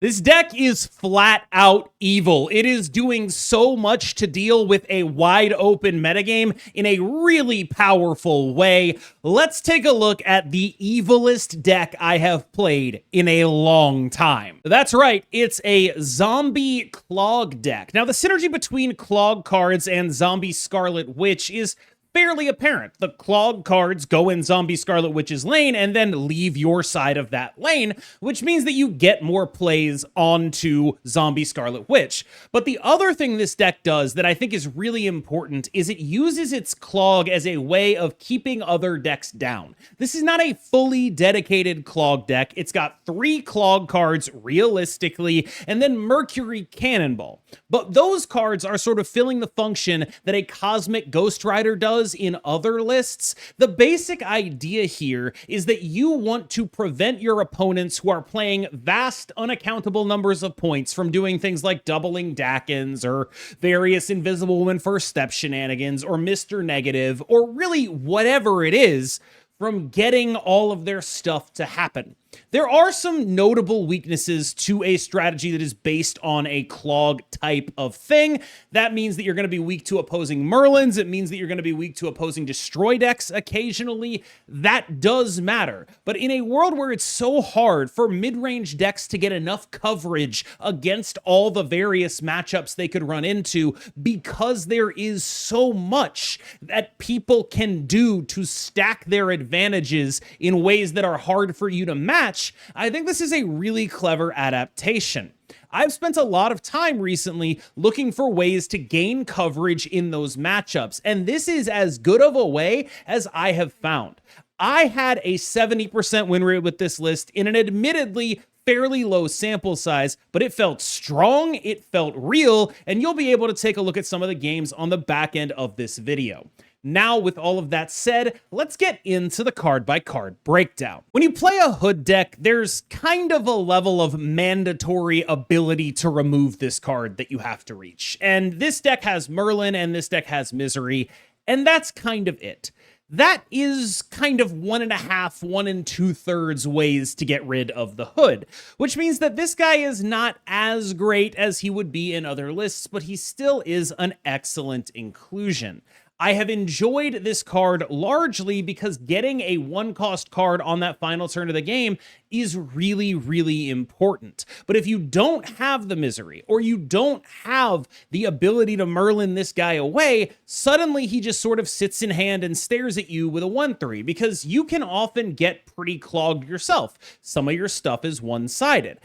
This deck is flat out evil. It is doing so much to deal with a wide open metagame in a really powerful way. Let's take a look at the evilest deck I have played in a long time. That's right, it's a Zombie Clog deck. Now, the synergy between Clog cards and Zombie Scarlet Witch is fairly apparent. The Clog cards go in Zombie Scarlet Witch's lane and then leave your side of that lane, which means that you get more plays onto Zombie Scarlet Witch. But the other thing this deck does that I think is really important is it uses its Clog as a way of keeping other decks down. This is not a fully dedicated Clog deck. It's got 3 Clog cards realistically, and then Mercury Cannonball. But those cards are sort of filling the function that a Cosmic Ghost Rider does in other lists. The basic idea here is that you want to prevent your opponents who are playing vast, unaccountable numbers of points from doing things like doubling Dakins or various Invisible Woman First Step shenanigans or Mr. Negative or really whatever it is from getting all of their stuff to happen. There are some notable weaknesses to a strategy that is based on a Clog type of thing. That means that you're going to be weak to opposing Merlins. It means that you're going to be weak to opposing Destroy decks occasionally. That does matter. But in a world where it's so hard for mid-range decks to get enough coverage against all the various matchups they could run into, because there is so much that people can do to stack their advantages in ways that are hard for you to match, I think this is a really clever adaptation. I've spent a lot of time recently looking for ways to gain coverage in those matchups, and this is as good of a way as I have found. I had a 70% win rate with this list in an admittedly fairly low sample size, but it felt strong, it felt real, and you'll be able to take a look at some of the games on the back end of this video. Now, with all of that said, let's get into the card-by-card breakdown. When you play a Hood deck, there's kind of a level of mandatory ability to remove this card that you have to reach. And this deck has Merlin, and this deck has Misery, and that's kind of it. That is kind of 1.5, 1 2/3 ways to get rid of the Hood, which means that this guy is not as great as he would be in other lists, but he still is an excellent inclusion. I have enjoyed this card largely because getting a 1-cost card on that final turn of the game is really, really important. But if you don't have the Misery, or you don't have the ability to Merlin this guy away, suddenly he just sort of sits in hand and stares at you with a 1/3, because you can often get pretty clogged yourself. Some of your stuff is one-sided,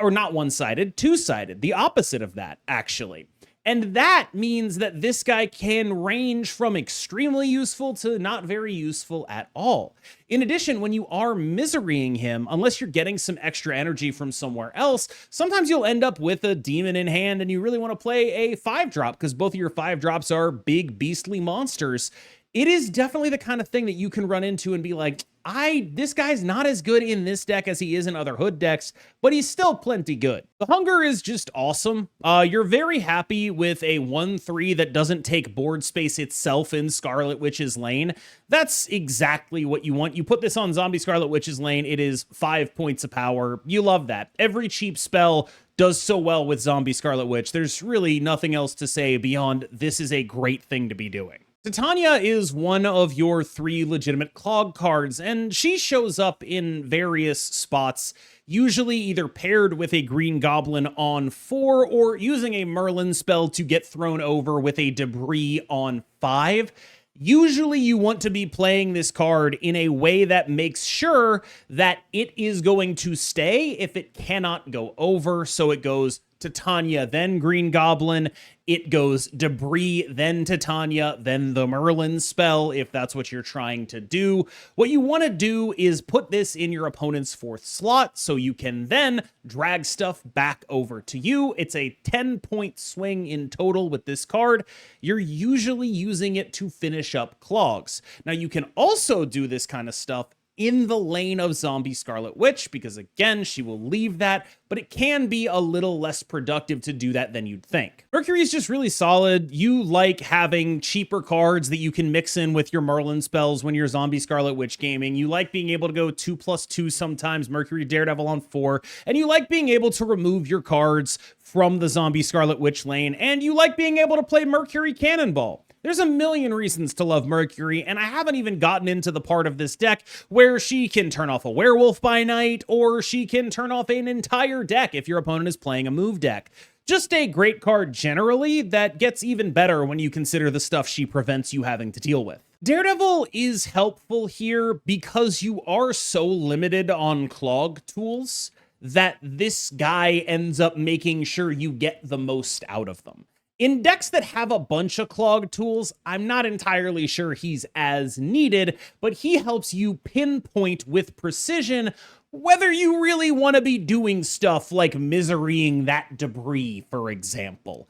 or not one-sided, two-sided, the opposite of that, actually. And that means that this guy can range from extremely useful to not very useful at all. In addition, when you are miserying him, unless you're getting some extra energy from somewhere else, sometimes you'll end up with a demon in hand and you really want to play a 5-drop because both of your 5-drops are big beastly monsters. It is definitely the kind of thing that you can run into and be like, this guy's not as good in this deck as he is in other Hood decks, but he's still plenty good. The hunger is just awesome. You're very happy with a 1/3 that doesn't take board space itself in Scarlet Witch's lane. That's exactly what you want. You put this on Zombie Scarlet Witch's lane, it is 5 points of power. You love that. Every cheap spell does so well with Zombie Scarlet Witch. There's really nothing else to say beyond this is a great thing to be doing. Titania is one of your 3 legitimate Clog cards, and she shows up in various spots, usually either paired with a Green Goblin on 4 or using a Merlin spell to get thrown over with a Debris on 5. Usually you want to be playing this card in a way that makes sure that it is going to stay if it cannot go over, so it goes Titania, then Green Goblin, it goes Debris, then Titania, then the Merlin spell, if that's what you're trying to do. What you want to do is put this in your opponent's 4th slot, so you can then drag stuff back over to you. It's a 10-point swing in total with this card. You're usually using it to finish up Clogs. Now, you can also do this kind of stuff in the lane of Zombie Scarlet Witch, because again, she will leave that, but it can be a little less productive to do that than you'd think. Mercury is just really solid. You like having cheaper cards that you can mix in with your Merlin spells when you're Zombie Scarlet Witch gaming. You like being able to go 2+2 sometimes, Mercury Daredevil on 4, and you like being able to remove your cards from the Zombie Scarlet Witch lane, and you like being able to play Mercury Cannonball. There's a million reasons to love Mercury, and I haven't even gotten into the part of this deck where she can turn off a Werewolf by Night, or she can turn off an entire deck if your opponent is playing a move deck. Just a great card generally that gets even better when you consider the stuff she prevents you having to deal with. Daredevil is helpful here because you are so limited on Clog tools that this guy ends up making sure you get the most out of them. In decks that have a bunch of Clog tools, I'm not entirely sure he's as needed, but he helps you pinpoint with precision whether you really want to be doing stuff like miserying that debris, for example.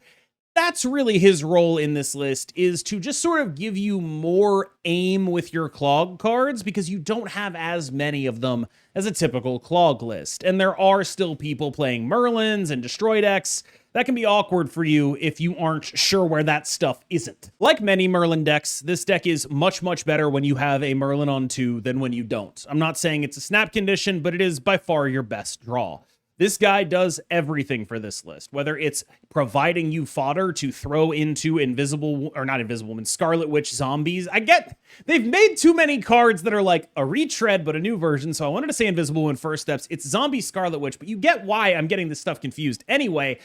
That's really his role in this list, is to just sort of give you more aim with your Clog cards because you don't have as many of them as a typical Clog list. And there are still people playing Merlins and Destroy decks. That can be awkward for you if you aren't sure where that stuff isn't. Like many Merlin decks, this deck is much, much better when you have a Merlin on 2 than when you don't. I'm not saying it's a snap condition, but it is by far your best draw. This guy does everything for this list, whether it's providing you fodder to throw into Scarlet Witch zombies. They've made too many cards that are like a retread, but a new version, so I wanted to say Invisible Wound first steps. It's Zombie Scarlet Witch, but you get why I'm getting this stuff confused. Anyway,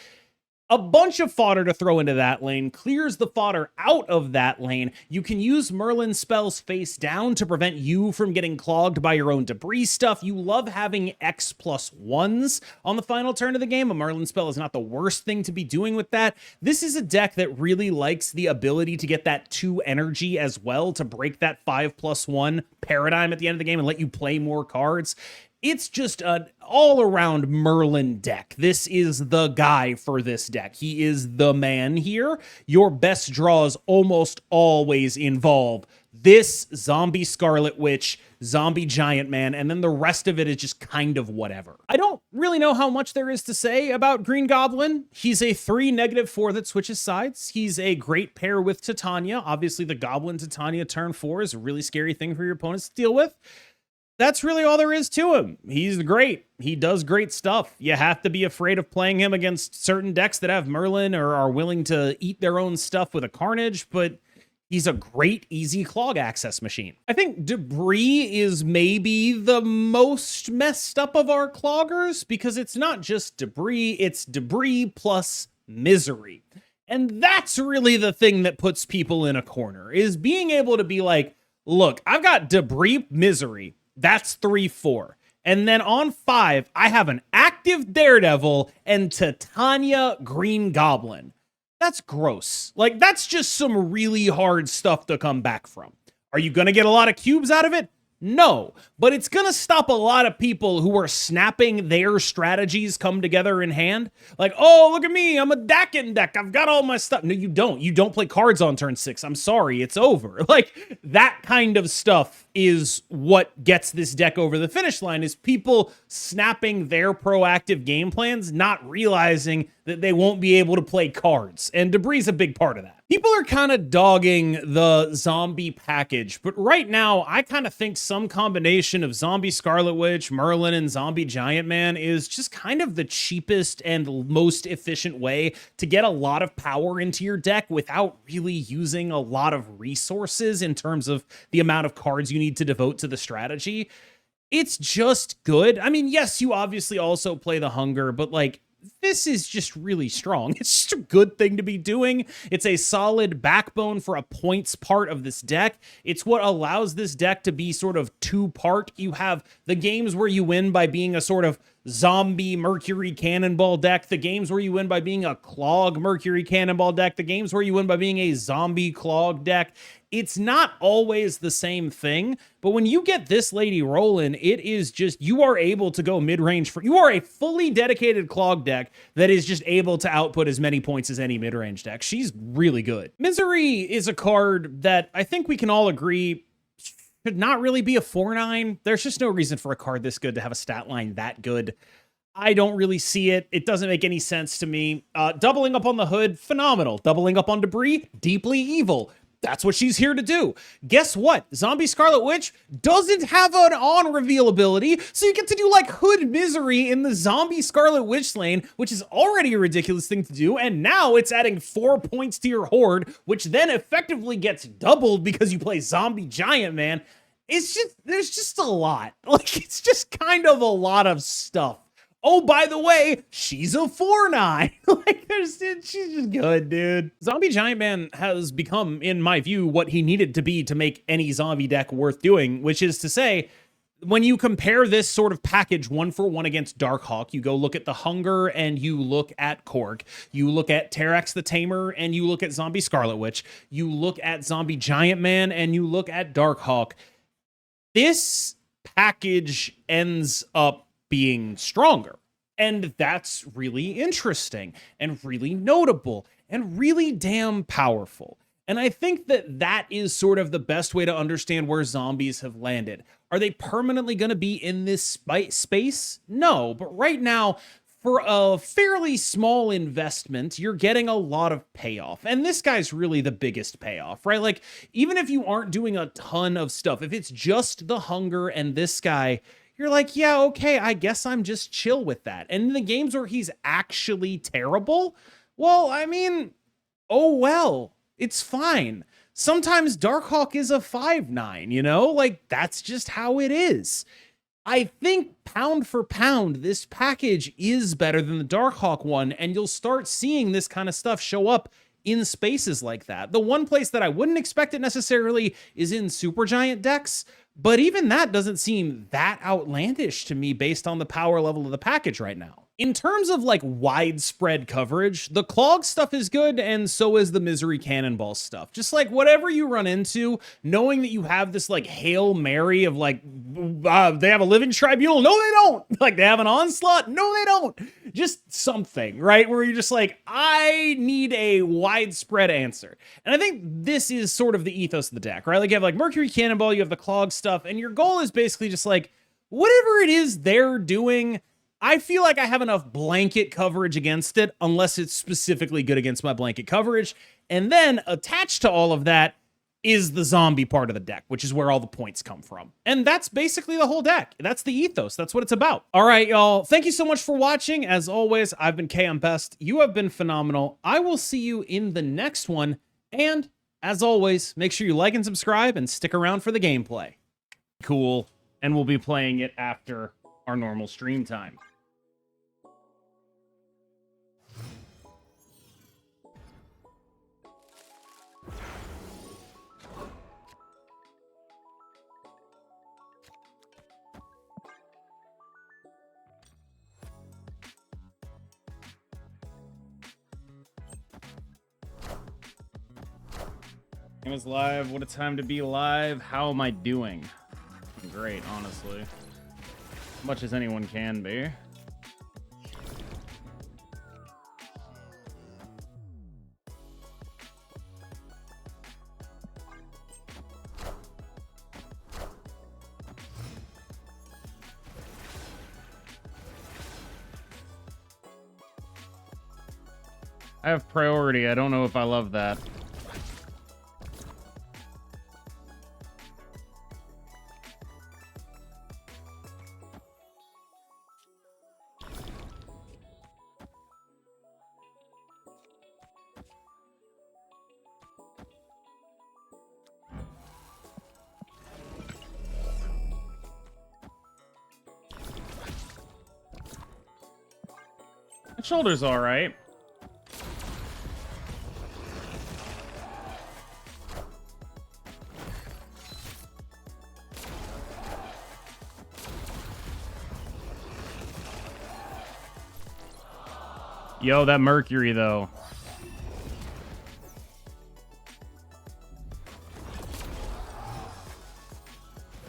a bunch of fodder to throw into that lane, clears the fodder out of that lane. You can use Merlin spells face down to prevent you from getting clogged by your own debris stuff. You love having X+1s on the final turn of the game. A Merlin spell is not the worst thing to be doing with that. This is a deck that really likes the ability to get that 2 energy as well, to break that 5+1 paradigm at the end of the game and let you play more cards. It's just an all-around Merlin deck. This is the guy for this deck. He is the man here. Your best draws almost always involve this Zombie Scarlet Witch, Zombie Giant Man, and then the rest of it is just kind of whatever. I don't really know how much there is to say about Green Goblin. He's a 3/4 that switches sides. He's a great pair with Titania. Obviously, the Goblin Titania turn 4 is a really scary thing for your opponents to deal with. That's really all there is to him. He's great. He does great stuff. You have to be afraid of playing him against certain decks that have Merlin or are willing to eat their own stuff with a Carnage, but he's a great, easy Clog access machine. I think Debris is maybe the most messed up of our Cloggers because it's not just Debris, it's Debris plus Misery. And that's really the thing that puts people in a corner, is being able to be like, look, I've got Debris, Misery. That's 3/4. And then on 5, I have an active Daredevil and Titania Green Goblin. That's gross. Like, that's just some really hard stuff to come back from. Are you going to get a lot of cubes out of it? No, but it's going to stop a lot of people who are snapping their strategies come together in hand. Like, oh, look at me. I'm a Dakin deck. I've got all my stuff. No, you don't. You don't play cards on turn 6. I'm sorry. It's over. Like, that kind of stuff is what gets this deck over the finish line, is people snapping their proactive game plans, not realizing that they won't be able to play cards. And Debris is a big part of that. People are kind of dogging the zombie package, but right now, I kind of think some combination of Zombie Scarlet Witch, Merlin, and Zombie Giant Man is just kind of the cheapest and most efficient way to get a lot of power into your deck without really using a lot of resources in terms of the amount of cards you need to devote to the strategy. It's just good. I mean, yes, you obviously also play the Hunger, but like, this is just really strong. It's just a good thing to be doing. It's a solid backbone for a points part of this deck. It's what allows this deck to be sort of 2-part. You have the games where you win by being a sort of zombie Mercury Cannonball deck, the games where you win by being a Clog Mercury Cannonball deck, the games where you win by being a zombie Clog deck. It's not always the same thing, but when you get this lady rolling, it is just, you are able to go mid-range. You are a fully dedicated Clog deck that is just able to output as many points as any mid-range deck. She's really good. Misery is a card that I think we can all agree Could not really be a 4/9. There's just no reason for a card this good to have a stat line that good. I don't really see it. It doesn't make any sense to me. Doubling up on the hood, phenomenal. Doubling up on debris, deeply evil. That's what she's here to do. Guess what? Zombie Scarlet Witch doesn't have an on reveal ability, so you get to do like Hood Misery in the Zombie Scarlet Witch lane, which is already a ridiculous thing to do, and now it's adding 4 points to your horde, which then effectively gets doubled because you play Zombie Giant Man. There's just a lot. Like, it's just kind of a lot of stuff. Oh, by the way, she's a 4/9. Like, she's just good, dude. Zombie Giant Man has become, in my view, what he needed to be to make any zombie deck worth doing, which is to say, when you compare this sort of package 1-for-1 against Darkhawk, you go look at the Hunger and you look at Korg, you look at Terax the Tamer and you look at Zombie Scarlet Witch, you look at Zombie Giant Man and you look at Darkhawk. This package ends up being stronger. And that's really interesting and really notable and really damn powerful. And I think that that is sort of the best way to understand where zombies have landed. Are they permanently going to be in this space? No, but right now, for a fairly small investment, you're getting a lot of payoff. And this guy's really the biggest payoff, right? Like, even if you aren't doing a ton of stuff, if it's just the Hunger and this guy, you're like, yeah, okay, I guess I'm just chill with that. And in the games where he's actually terrible, well, I mean, oh well, it's fine. Sometimes Darkhawk is a 5/9, you know? Like, that's just how it is. I think pound for pound, this package is better than the Darkhawk one, and you'll start seeing this kind of stuff show up in spaces like that. The one place that I wouldn't expect it necessarily is in Supergiant decks, but even that doesn't seem that outlandish to me based on the power level of the package right now. In terms of like widespread coverage, the Clog stuff is good, and so is the Misery Cannonball stuff. Just like whatever you run into, knowing that you have this like Hail Mary of like, they have a Living Tribunal. No, they don't. Like, they have an Onslaught. No, they don't. Just something, right? Where you're just like, I need a widespread answer. And I think this is sort of the ethos of the deck, right? Like, you have like Mercury Cannonball, you have the Clog stuff, and your goal is basically just like, whatever it is they're doing, I feel like I have enough blanket coverage against it, unless it's specifically good against my blanket coverage. And then attached to all of that is the zombie part of the deck, which is where all the points come from. And that's basically the whole deck. That's the ethos. That's what it's about. All right, y'all. Thank you so much for watching. As always, I've been KMBest. You have been phenomenal. I will see you in the next one. And as always, make sure you like and subscribe and stick around for the gameplay. Cool. And we'll be playing it after our normal stream time. Game is live. What a time to be live. How am I doing? Great, honestly. As much as anyone can be. I have priority. I don't know if I love that. Shoulder's all right. Yo, that Mercury though.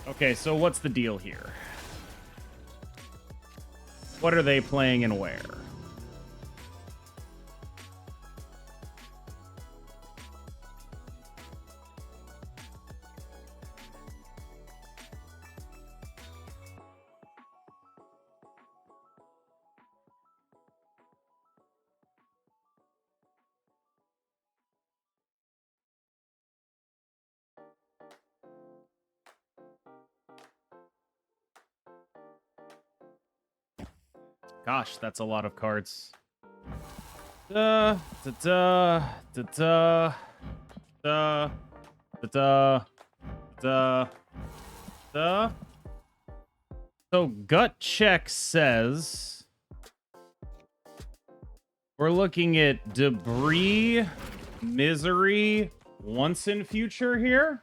Okay, so what's the deal here? What are they playing and where? Gosh, that's a lot of cards. Da, da, da, da, da, da, da, da, da. So gut check says we're looking at debris, misery, once in future here.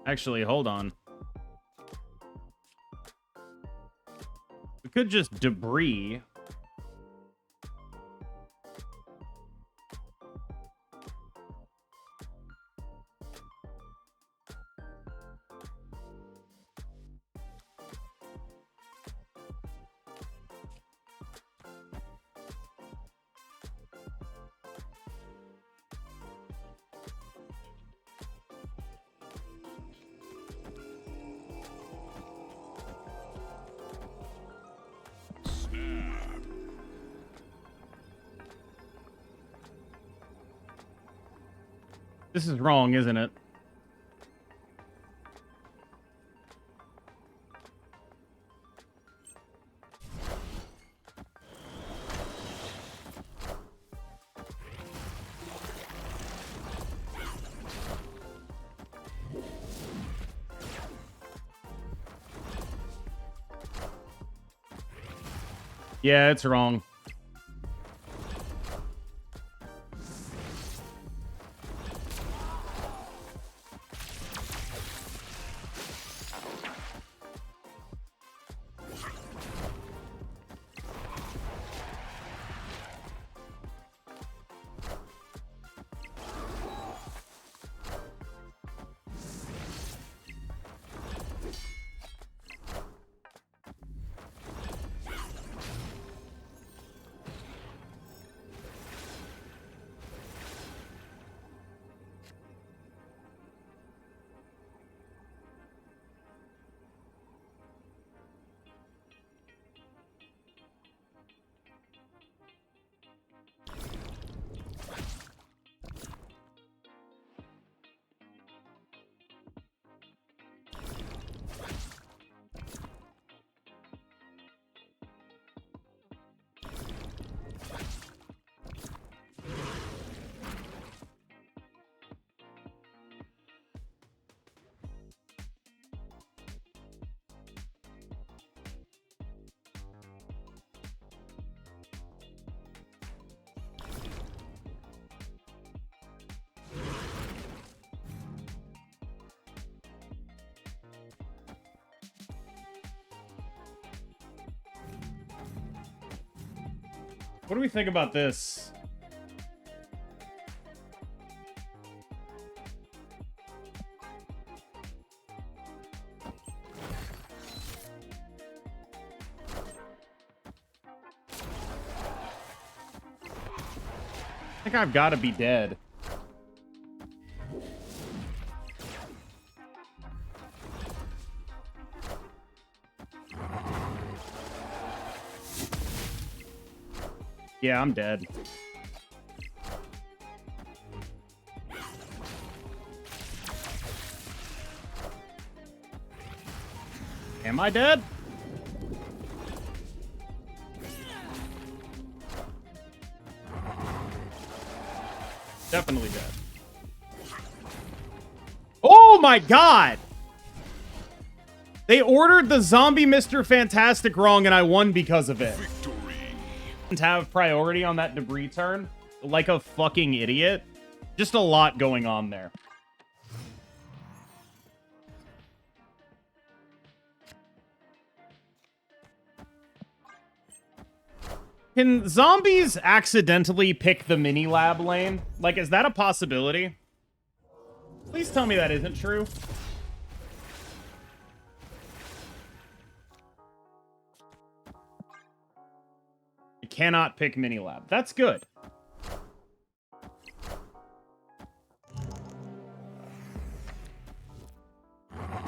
Actually, hold on. We could just debris. This is wrong, isn't it? Yeah, it's wrong. What do we think about this? I think I've got to be dead. Yeah, I'm dead. Am I dead? Definitely dead. Oh my god! They ordered the zombie Mr. Fantastic wrong and I won because of it. Have priority on that debris turn like a fucking idiot. Just a lot going on there. Can zombies accidentally pick the mini lab lane? Like, is that a possibility? Please tell me that isn't true. Cannot pick mini lab. That's good.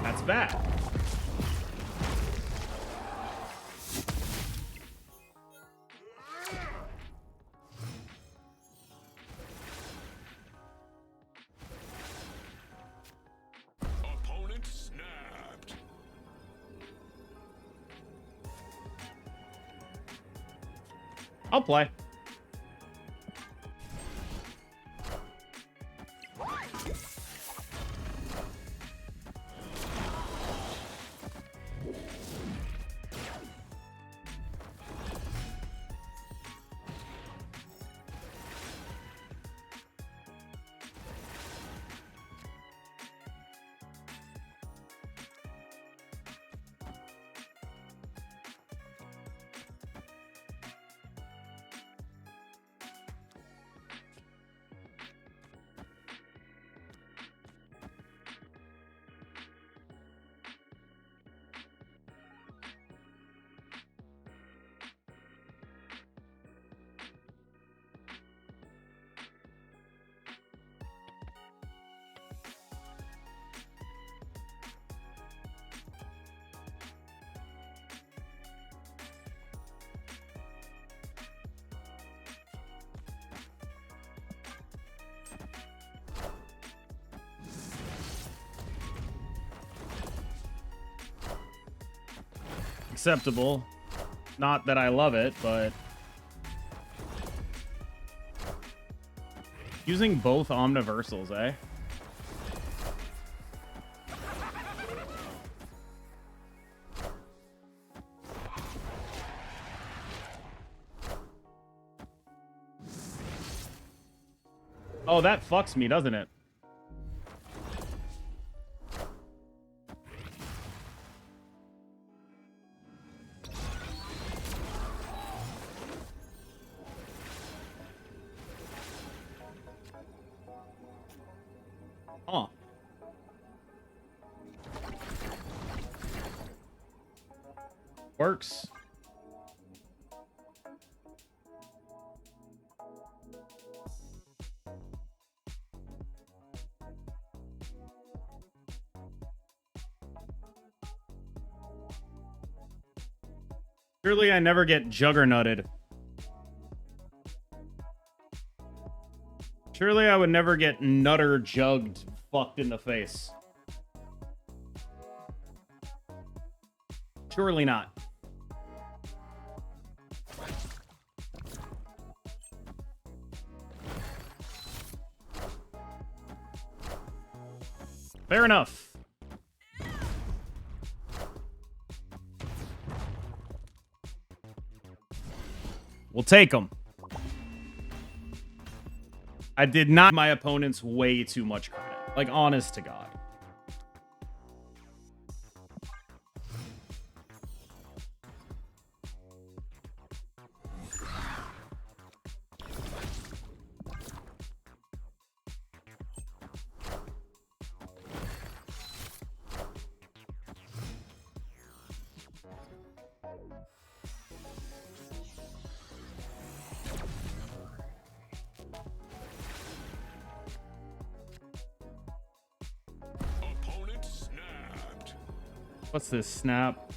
That's bad. I'll play. Acceptable. Not that I love it, but using both omniversals, eh? Oh, that fucks me, doesn't it? Huh. Works. Surely I never get juggernauted. Surely I would never get nutter jugged fucked in the face. Surely not. Fair enough. We'll take them. I did not give my opponents way too much credit. Like, honest to God. What's this? Snap.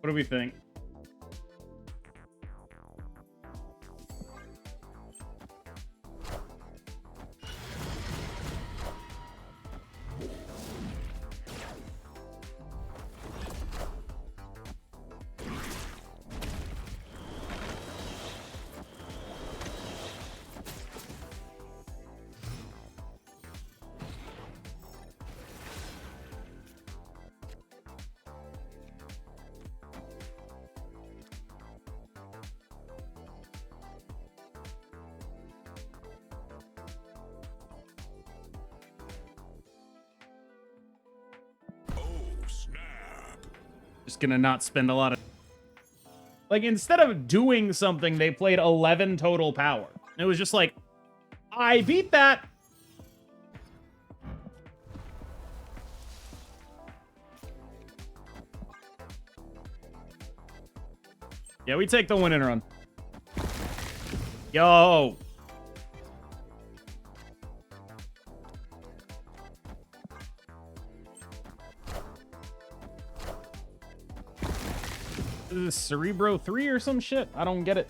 What do we think? Just gonna not spend a lot of... Like, instead of doing something, they played 11 total power. And it was just like, I beat that. Yeah, we take the win and run. Yo. Is this Cerebro 3 or some shit? I don't get it.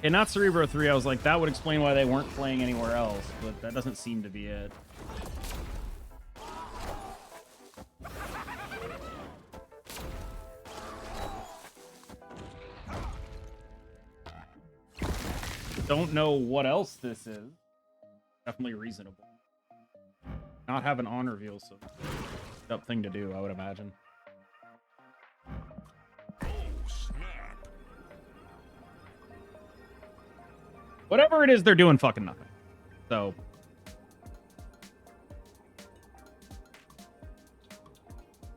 And not Cerebro 3, I was like, that would explain why they weren't playing anywhere else, but that doesn't seem to be it. Don't know what else this is. Definitely reasonable. Not have an on reveal, so tough thing to do, I would imagine. Whatever it is, they're doing fucking nothing. So.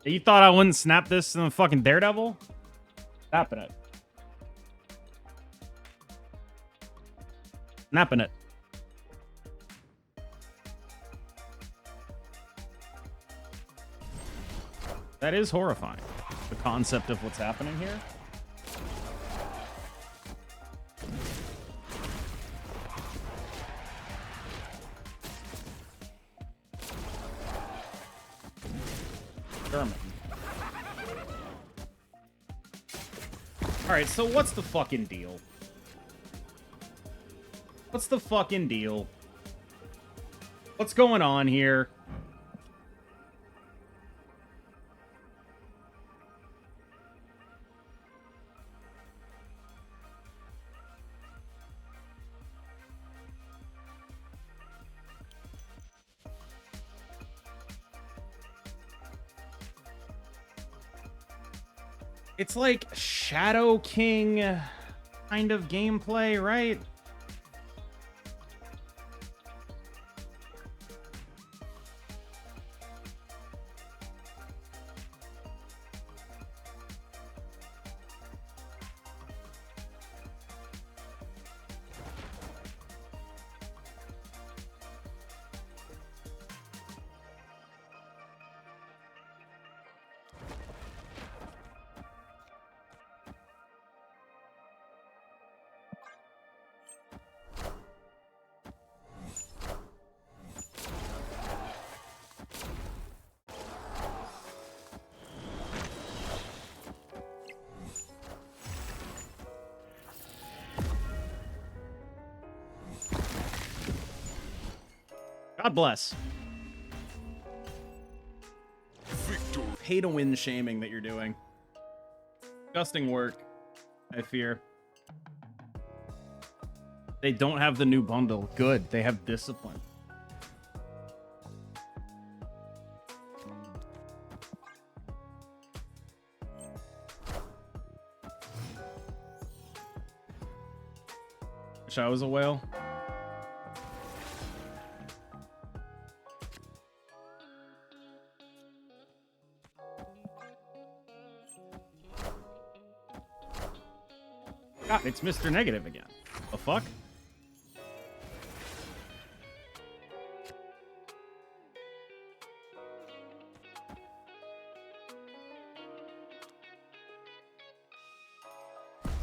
You thought I wouldn't snap this in the fucking Daredevil? Snapping it. Snapping it. That is horrifying. The concept of what's happening here. German. Alright, so what's the fucking deal? What's the fucking deal? What's going on here? It's like Shadow King kind of gameplay, right? God bless. Victor. Pay to win shaming that you're doing. Disgusting work, I fear. They don't have the new bundle. Good. They have discipline. Wish I was a whale. God, it's Mr. Negative again. The fuck?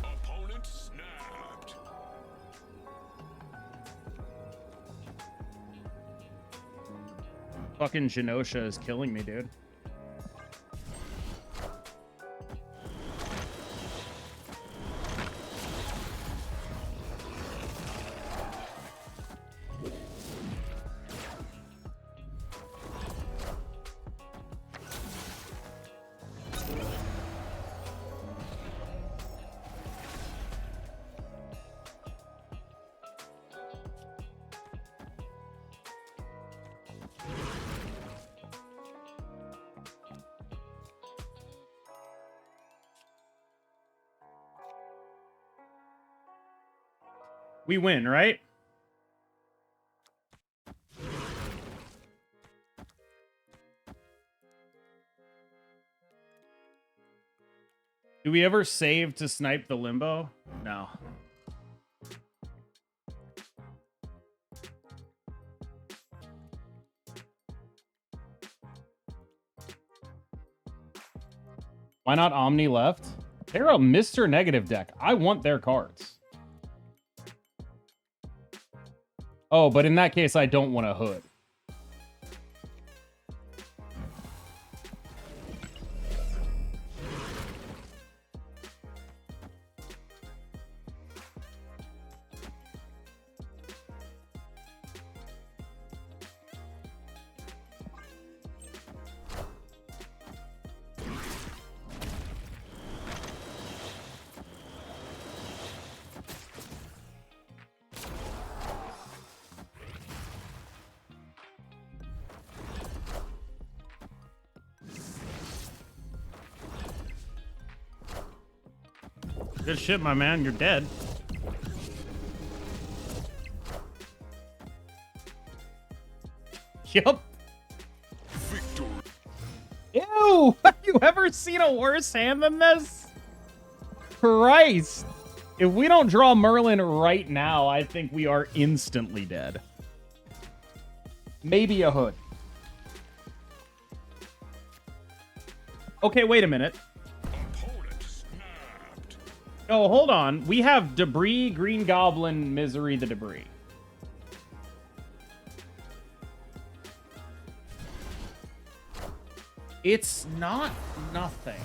Opponent snapped. Fucking Genosha is killing me, dude. We win, right? Do we ever save to snipe the limbo? No. Why not Omni left? They're a Mr. Negative deck. I want their cards. Oh, but in that case, I don't want a hood. Good shit, my man. You're dead. Yup. Victory. Ew! Have you ever seen a worse hand than this? Christ. If we don't draw Merlin right now, I think we are instantly dead. Maybe a hood. Okay, wait a minute. Opponent snapped. Oh, hold on. We have Debris, Green Goblin, Misery the Debris. It's not nothing.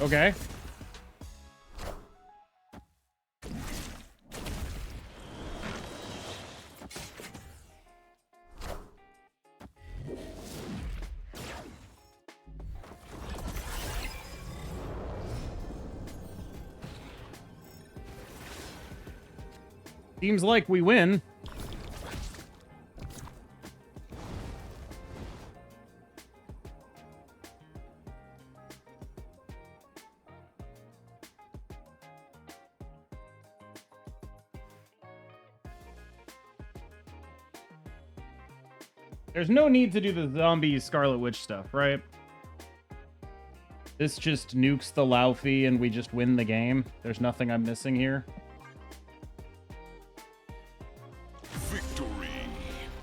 Okay. Seems like we win. There's no need to do the zombie Scarlet Witch stuff, right? This just nukes the Laufey and we just win the game. There's nothing I'm missing here.